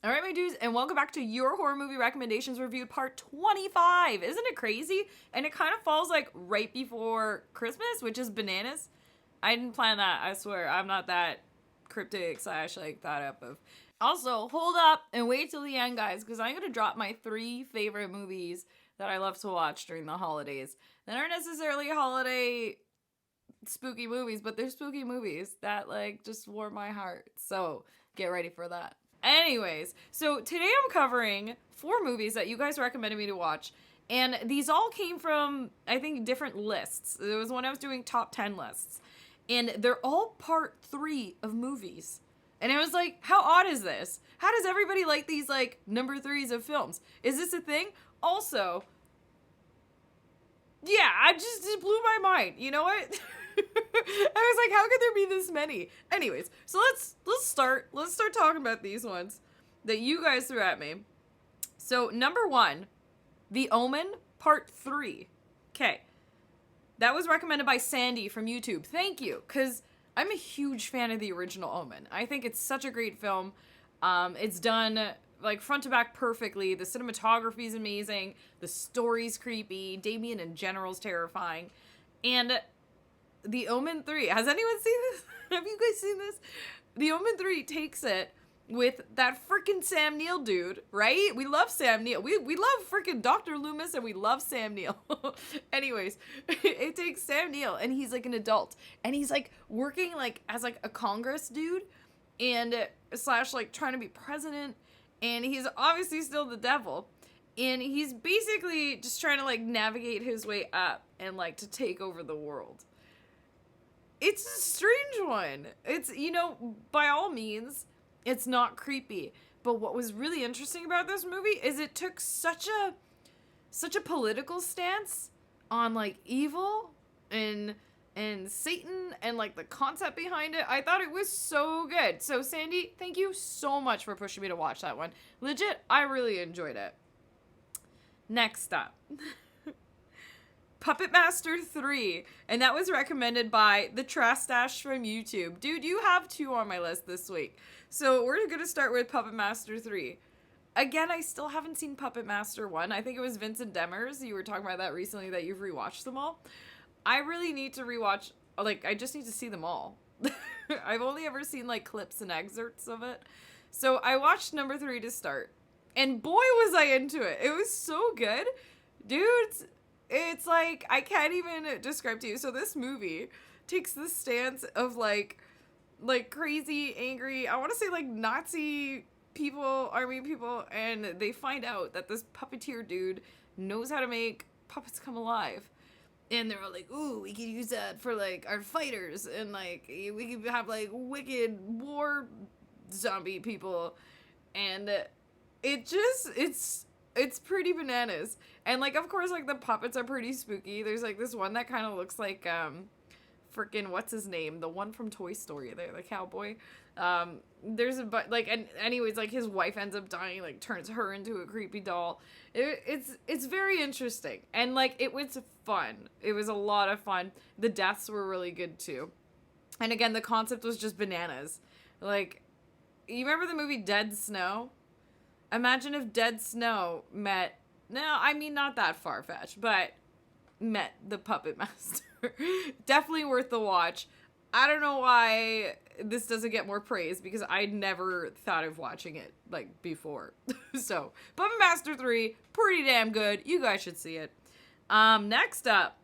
All right, my dudes, and welcome back to your horror movie recommendations review part 25. Isn't it crazy? And it kind of falls like right before Christmas, which is bananas. I didn't plan that, I swear. I'm not that cryptic / like thought up of. Also, hold up and wait till the end, guys, because I'm going to drop my 3 favorite movies that I love to watch during the holidays. They aren't necessarily holiday spooky movies, but they're spooky movies that like just warm my heart. So get ready for that. Anyways, so today I'm covering 4 movies that you guys recommended me to watch. And these all came from, I think, different lists. There was one I was doing top 10 lists. And they're all part 3 of movies. And I was like, how odd is this? How does everybody like these, like, number 3s of films? Is this a thing? Also, yeah, it blew my mind. You know what? I was like, how could there be this many? Anyways, so let's start talking about these ones that you guys threw at me. So number 1, The Omen Part 3. Okay. That was recommended by Sandy from YouTube. Thank you, because I'm a huge fan of the original Omen. I think it's such a great film. It's done like front to back perfectly. The cinematography is amazing. The story's creepy. Damien in general is terrifying. And The Omen 3, has anyone seen this? Have you guys seen this? The Omen 3 takes it with that freaking Sam Neill dude, right? We love Sam Neill. We love freaking Dr. Loomis and we love Sam Neill. Anyways, it takes Sam Neill and he's like an adult and he's like working like as like a Congress dude and / like trying to be president, and he's obviously still the devil. And he's basically just trying to like navigate his way up and like to take over the world. It's a strange one. It's, you know, by all means, it's not creepy. But what was really interesting about this movie is it took such a political stance on like evil and Satan and like the concept behind it. I thought it was so good. So Sandy, thank you so much for pushing me to watch that one. Legit, I really enjoyed it. Next up. Puppet Master 3, and that was recommended by the Trash Stash from YouTube. Dude, you have 2 on my list this week. So we're going to start with Puppet Master 3. Again, I still haven't seen Puppet Master 1. I think it was Vincent Demers. You were talking about that recently, that you've rewatched them all. I really need to rewatch, like, I just need to see them all. I've only ever seen, like, clips and excerpts of it. So I watched number 3 to start. And boy, was I into it. It was so good. Dudes, it's like, I can't even describe to you. So this movie takes the stance of like crazy, angry, I want to say like Nazi people, army people, and they find out that this puppeteer dude knows how to make puppets come alive. And they're all like, ooh, we could use that for like our fighters, and like we could have like wicked war zombie people. And it's pretty bananas. And, like, of course, like, the puppets are pretty spooky. There's, like, this one that kind of looks like, freaking, what's his name? The one from Toy Story there, the cowboy. There's a, like, and anyways, like, his wife ends up dying, like, turns her into a creepy doll. It's very interesting. And, like, it was fun. It was a lot of fun. The deaths were really good, too. And, again, the concept was just bananas. Like, you remember the movie Dead Snow? Imagine if Dead Snow met, no, I mean, not that far-fetched, but met the Puppet Master. Definitely worth the watch. I don't know why this doesn't get more praise, because I never thought of watching it, like, before. So, Puppet Master 3, pretty damn good. You guys should see it. Next up.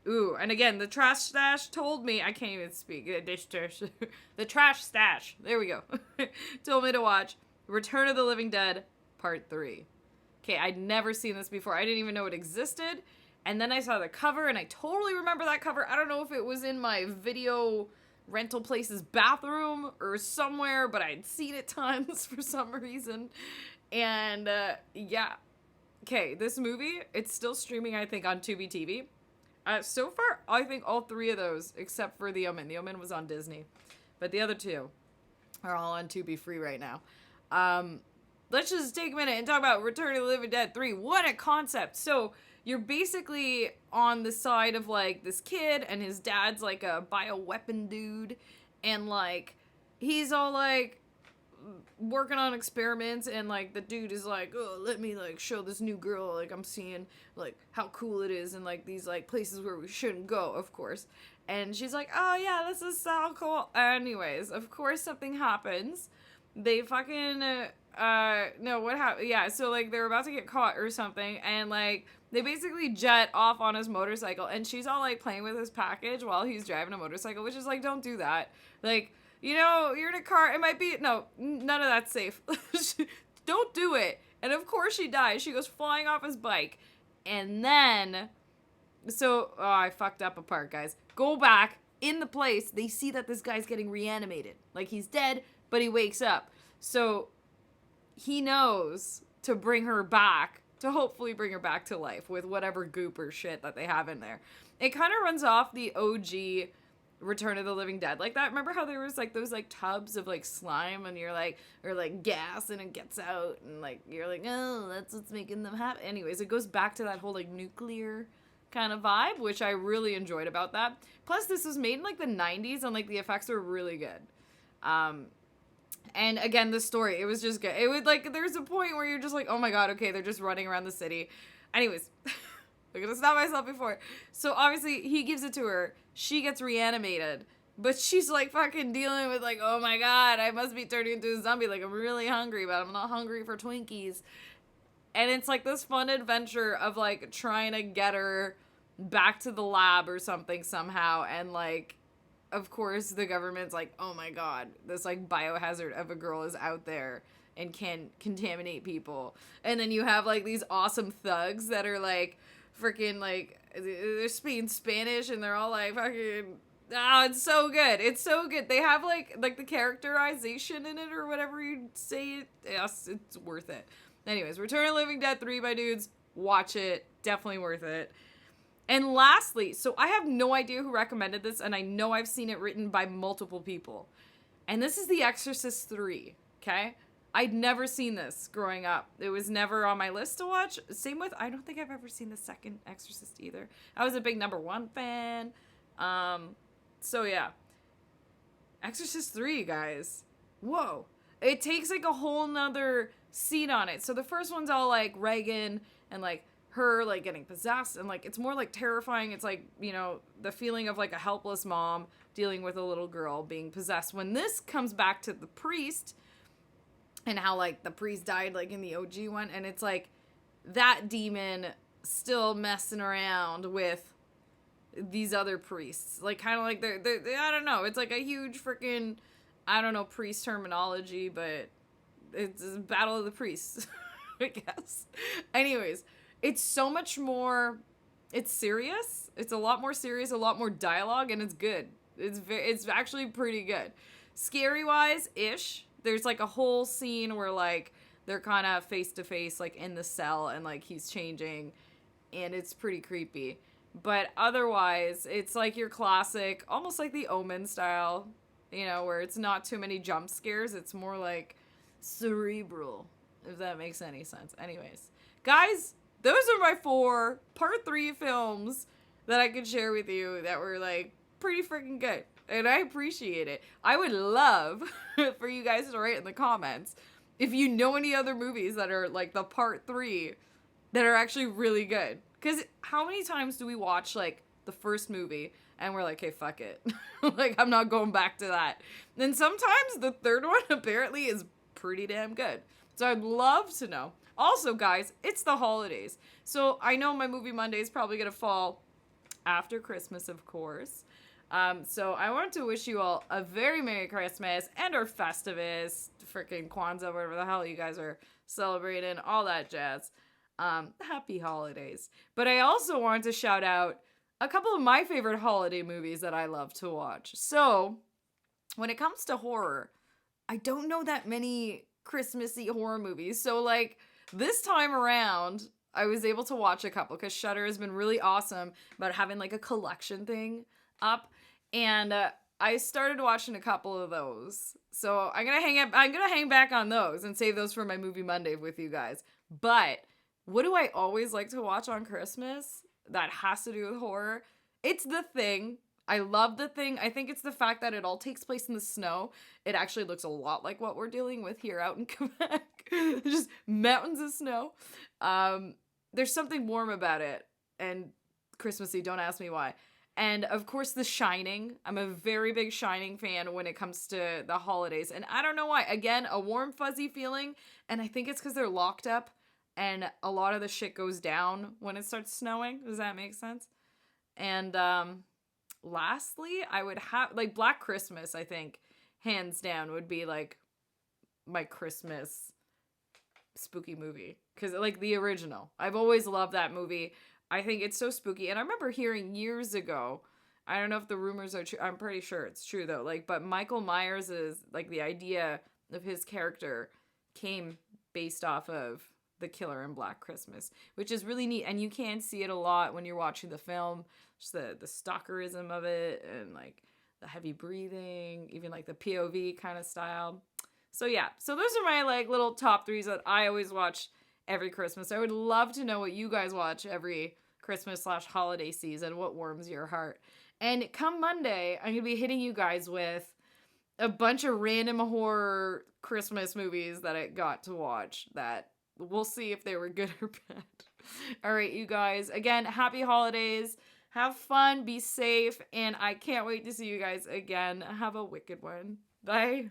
Ooh, and again, the Trash Stash told me, I can't even speak. The Trash Stash, there we go. Told me to watch Return of the Living Dead, Part 3. Okay, I'd never seen this before. I didn't even know it existed. And then I saw the cover, and I totally remember that cover. I don't know if it was in my video rental place's bathroom or somewhere, but I'd seen it tons for some reason. And, yeah. Okay, this movie, it's still streaming, I think, on Tubi TV. So far, I think all 3 of those, except for The Omen. The Omen was on Disney. But the other 2 are all on Tubi free right now. Let's just take a minute and talk about Return of the Living Dead 3. What a concept. So you're basically on the side of like this kid, and his dad's like a bioweapon dude, and like he's all like working on experiments, and like the dude is like, oh, let me like show this new girl, like I'm seeing like how cool it is, and like these like places where we shouldn't go, of course. And she's like, oh yeah, this is so cool. Anyways, of course something happens. They fucking no, what happened? Yeah, so like they're about to get caught or something, and like they basically jet off on his motorcycle, and she's all like playing with his package while he's driving a motorcycle, which is like, don't do that. Like, you know, you're in a car, it might be, no, none of that's safe. Don't do it. And of course she dies. She goes flying off his bike. And then, so, oh, I fucked up a part, guys. Go back, in the place, they see that this guy's getting reanimated. Like, he's dead, but he wakes up. So, he knows to bring her back, to hopefully bring her back to life with whatever goop or shit that they have in there. It kind of runs off the OG Return of the Living Dead like that. Remember how there was like those like tubs of like slime, and you're like, or like gas, and it gets out, and like you're like, oh, that's what's making them happy. Anyways, it goes back to that whole like nuclear kind of vibe, which I really enjoyed about that. Plus, this was made in like the 90s, and like the effects were really good. And again, the story, it was just good. It would like, there's a point where you're just like, oh my god, okay, they're just running around the city. Anyways, I'm gonna stop myself before. So obviously, he gives it to her. She gets reanimated. But she's like fucking dealing with like, oh my god, I must be turning into a zombie. Like, I'm really hungry, but I'm not hungry for Twinkies. And it's like this fun adventure of like trying to get her back to the lab or something somehow. And like, of course, the government's like, oh my god, this like biohazard of a girl is out there and can contaminate people. And then you have like these awesome thugs that are like freaking like, they're speaking Spanish, and they're all like fucking, oh, it's so good. It's so good. They have like the characterization in it, or whatever you say it. Yes, it's worth it. Anyways, Return of the Living Dead 3, my dudes. Watch it. Definitely worth it. And lastly, so I have no idea who recommended this, and I know I've seen it written by multiple people. And this is The Exorcist 3, okay? I'd never seen this growing up. It was never on my list to watch. Same with, I don't think I've ever seen the second Exorcist either. I was a big #1 fan. So yeah. Exorcist 3, guys. Whoa. It takes like a whole nother scene on it. So the first one's all like Reagan and like her like getting possessed, and like it's more like terrifying. It's like, you know, the feeling of like a helpless mom dealing with a little girl being possessed. When this comes back to the priest, and how like the priest died like in the OG one, and it's like that demon still messing around with these other priests, like kind of like they're I don't know, it's like a huge freaking, I don't know, priest terminology, but it's a battle of the priests. I guess. Anyways, it's so much more, it's serious. It's a lot more serious, a lot more dialogue, and it's good. It's actually pretty good. Scary wise ish. There's like a whole scene where like they're kind of face to face like in the cell, and like he's changing, and it's pretty creepy. But otherwise, it's like your classic, almost like the Omen style, you know, where it's not too many jump scares. It's more like cerebral, if that makes any sense. Anyways, guys, those are my 4 part 3 films that I could share with you that were like pretty freaking good. And I appreciate it. I would love for you guys to write in the comments if you know any other movies that are like the part 3 that are actually really good. Because how many times do we watch like the first movie and we're like, hey, fuck it. Like, I'm not going back to that. And sometimes the third one apparently is pretty damn good. So I'd love to know. Also, guys, it's the holidays. So I know my Movie Monday is probably going to fall after Christmas, of course. So I want to wish you all a very Merry Christmas and our Festivus, freaking Kwanzaa, whatever the hell you guys are celebrating, all that jazz. Happy holidays. But I also want to shout out a couple of my favorite holiday movies that I love to watch. So when it comes to horror, I don't know that many Christmassy horror movies. So like this time around, I was able to watch a couple because Shudder has been really awesome about having like a collection thing up, and I started watching a couple of those. So I'm gonna hang back on those and save those for my Movie Monday with you guys. But what do I always like to watch on Christmas that has to do with horror? It's The Thing. I love the thing. I think it's the fact that it all takes place in the snow. It actually looks a lot like what we're dealing with here out in Quebec. Just mountains of snow. There's something warm about it and Christmassy. Don't ask me why. And of course, The Shining. I'm a very big Shining fan when it comes to the holidays. And I don't know why. Again, a warm, fuzzy feeling. And I think it's because they're locked up and a lot of the shit goes down when it starts snowing. Does that make sense? And lastly, I would have, like, Black Christmas, I think, hands down, would be, like, my Christmas spooky movie. Because, like, the original. I've always loved that movie. I think it's so spooky. And I remember hearing years ago, I don't know if the rumors are true. I'm pretty sure it's true though. Like, but Michael Myers is, like, the idea of his character came based off of the killer in Black Christmas, which is really neat. And you can see it a lot when you're watching the film, just the stalkerism of it and like the heavy breathing, even like the POV kind of style. So yeah, so those are my like little top threes that I always watch every Christmas. I would love to know what you guys watch every Christmas/holiday season, what warms your heart. And come Monday, I'm going to be hitting you guys with a bunch of random horror Christmas movies that I got to watch that we'll see if they were good or bad. All right, you guys, again, happy holidays. Have fun, be safe, and I can't wait to see you guys again. Have a wicked one. Bye.